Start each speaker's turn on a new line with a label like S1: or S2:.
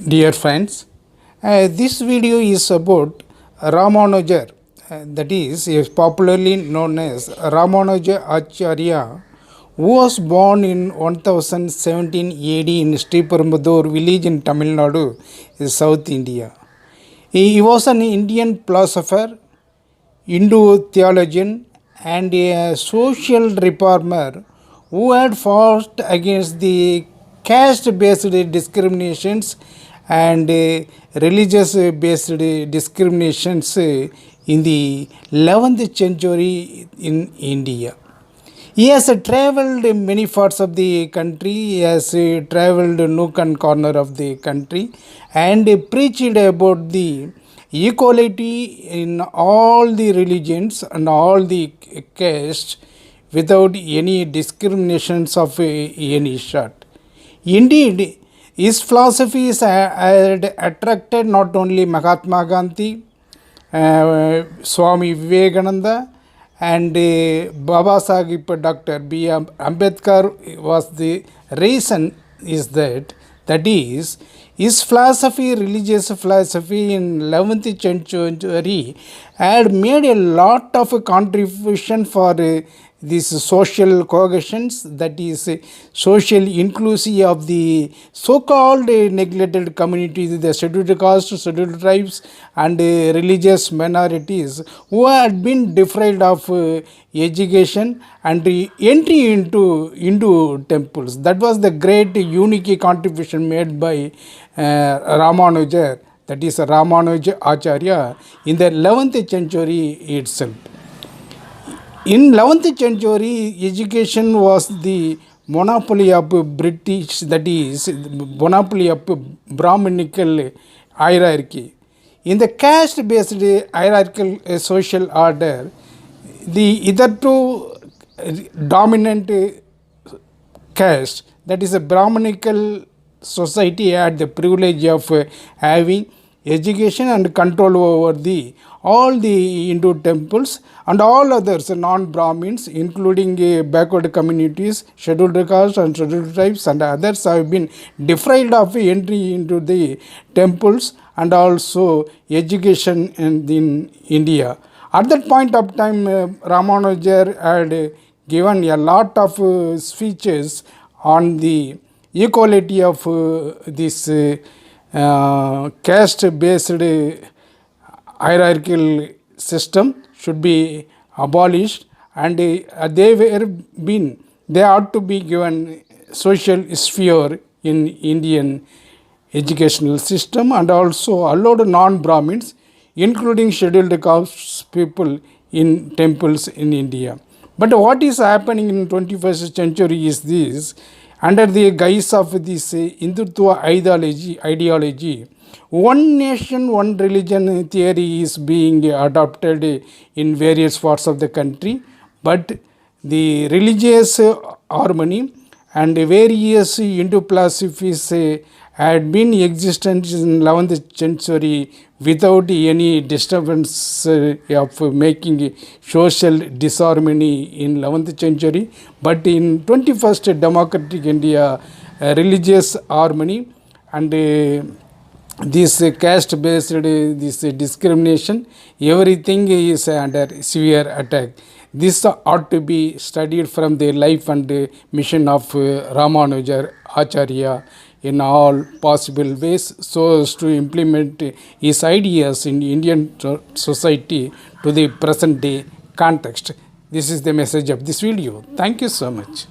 S1: Dear friends, this video is about Ramanujar, that is popularly known as Ramanujacharya, who was born in 1017 AD in Sriperumbudur village in Tamil Nadu, South India. He was an Indian philosopher, Hindu theologian, and a social reformer who had fought against the caste-based discriminations and religious-based discriminations in the 11th century in India. He has traveled many parts of the country. He has traveled nook and corner of the country and preached about the equality in all the religions and all the castes without any discriminations of any sort. Indeed, his philosophies had attracted not only Mahatma Gandhi, SWAMI Vivegananda, and Baba Sahib Dr. B.R.AMBEDKAR was the reason is that is his philosophy, religious philosophy in 11th century had made a lot of contribution for this social cohesions, that is social inclusion of the so-called neglected communities, the scheduled castes, scheduled tribes and religious minorities who had been deprived of education and entry into temples. That was the great unique contribution made by Ramanujar, that is Ramanujacharya, in the 11th century itself. In 11th century, education was the monopoly of British, that is monopoly of Brahminical hierarchy. In the caste-based hierarchical social order, the hitherto dominant caste, that is a Brahminical society, had the privilege of having education and control over all the Hindu temples and all others non-Brahmins, including backward communities, scheduled castes and scheduled tribes and others, have been deprived of entry into the temples and also education in India. At that point of time, Ramanujar had given a lot of speeches on the equality of this caste-based hierarchical system should be abolished, and they ought to be given social sphere in Indian educational system, and also allowed non-Brahmins, including scheduled caste people, in temples in India. But what is happening in 21st century is this: under the guise of this Hindutva ideology, one nation, one religion theory is being adopted in various parts of the country, but the religious harmony and various Hindu philosophies had been existent in 11th century without any disturbance of making social disharmony in 11th century. But in 21st democratic India, religious harmony and this caste-based this discrimination, everything is under severe attack. This ought to be studied from the life and mission of Ramanujacharya in all possible ways, so as to implement his ideas in Indian society to the present day context. This is the message of this video. Thank you so much.